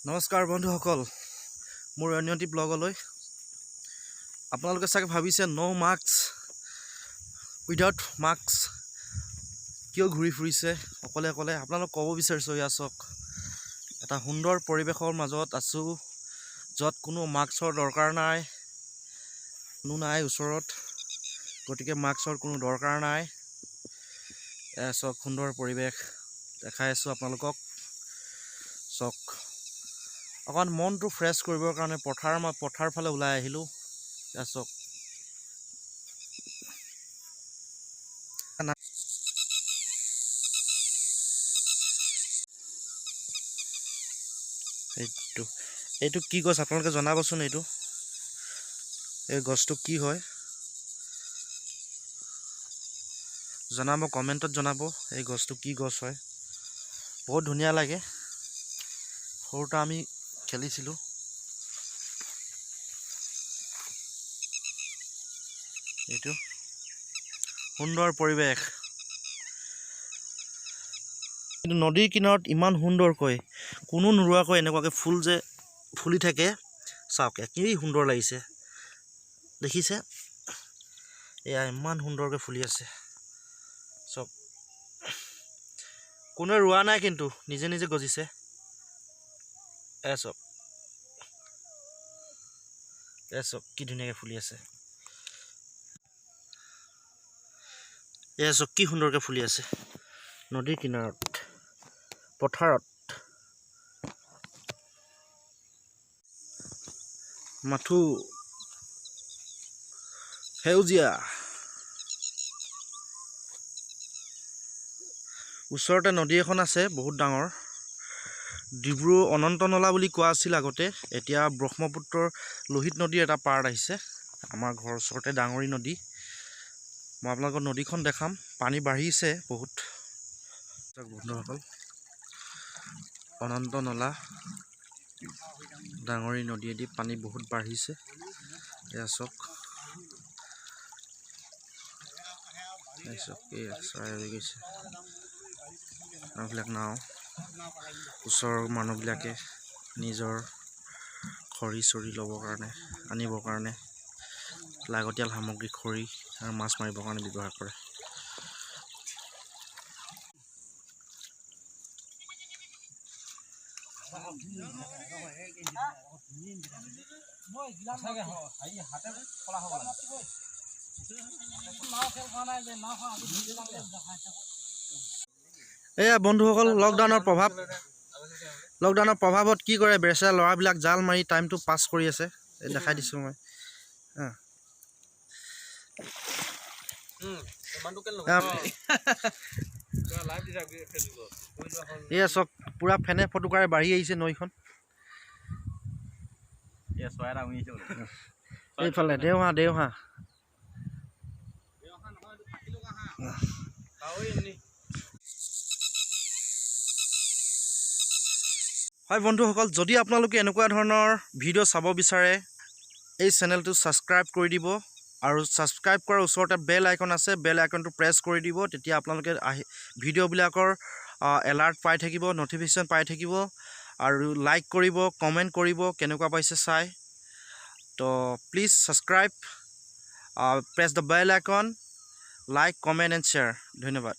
নমস্কাৰ বন্ধুসকল, মোৰ অন্যটি ব্লগলৈ আপোনালোকে চাগে ভাবিছে নো মাস্ক উইদাউট মাস্ক কিয় ঘূৰি ফুৰিছে অকলে অকলে। আপোনালোক ক'ব বিচাৰিছোঁ এয়া চাওক, এটা সুন্দৰ পৰিৱেশৰ মাজত আছোঁ য'ত কোনো মাস্কৰ দৰকাৰ নাই, কোনো নাই ওচৰত, গতিকে মাস্কৰ কোনো দৰকাৰ নাই। এয়া চাওক, সুন্দৰ পৰিৱেশ দেখাই আছোঁ আপোনালোকক। চাওক, অকণ মনটো ফ্ৰেছ কৰিবৰ কাৰণে পথাৰ ফালে ওলাই আহিলোঁ। এয়া চাওক, এইটো কি গছ আপোনালোকে জনাবচোন। এই গছটো কি হয় জনাব, কমেণ্টত জনাব। এই গছটো কি গছ হয়, বহুত ধুনীয়া লাগে। সৰুতে আমি খেলিছিলোঁ। এইটো সুন্দৰ পৰিৱেশ, কিন্তু নদীৰ কিনাৰত ইমান সুন্দৰকৈ কোনো নোৰোৱাকৈ এনেকুৱাকৈ ফুল যে ফুলি থাকে, চাওক কি সুন্দৰ লাগিছে দেখিছে। এয়া ইমান সুন্দৰকৈ ফুলি আছে চব, কোনোৱে ৰোৱা নাই কিন্তু নিজে নিজে গজিছে। এয়া চাওক, কি ধুনীয়াকৈ ফুলি আছে। এয়া চাওক কি সুন্দৰকৈ ফুলি আছে নদীৰ কিনাৰত, পথাৰত। মাথো সেউজীয়া, ওচৰতে নদী এখন আছে বহুত ডাঙৰ, ডিব্ৰু অনন্ত নলা বুলি কোৱা আছিল আগতে, এতিয়া ব্ৰহ্মপুত্ৰৰ লোহিত নদীৰ এটা পাৰ্ট আহিছে। আমাৰ ঘৰৰ ওচৰতে ডাঙৰী নদী। মই আপোনালোকৰ নদীখন দেখাম, পানী বাঢ়িছে বহুত। বন্ধুসকল, অনন্ত নলা ডাঙৰী নদীয়েদি পানী বহুত বাঢ়িছে। এয়া চাওক, চৰাই হৈ গৈছে। মানুহবিলাক নাও, ওচৰৰ মানুহবিলাকে নিজৰ খৰি চৰি ল'বৰ কাৰণে, আনিবৰ কাৰণে, লাগতিয়াল সামগ্ৰী খৰি আৰু মাছ মাৰিবৰ কাৰণে ব্যৱহাৰ কৰে। এয়া বন্ধুসকল, লকডাউনৰ প্ৰভাৱত কি কৰে, বেচেৰা ল'ৰাবিলাক জাল মাৰি টাইমটো পাছ কৰি আছে। দেখাই দিছোঁ মই। এয়া চাওক, পুৰা ফেনে ফটুকাৰে বাঢ়ি আহিছে নৈখন। এইফালে দেওহা হয় বন্ধুসকল, যদি আপোনালোকে এনেকুৱা ধৰণৰ ভিডিঅ' চাব বিচাৰে, এই চেনেলটো ছাবস্ক্ৰাইব কৰি দিব, আৰু ছাবস্ক্ৰাইব কৰাৰ ওচৰতে বেল আইকন আছে, বেল আইকনটো প্ৰেছ কৰি দিব। তেতিয়া আপোনালোকে ভিডিঅ'বিলাকৰ এলাৰ্ট পাই থাকিব, ন'টিফিকেশ্যন পাই থাকিব, আৰু লাইক কৰিব, কমেণ্ট কৰিব কেনেকুৱা পাইছে চাই। তো please subscribe, press the bell icon, like, comment and share. ধন্যবাদ।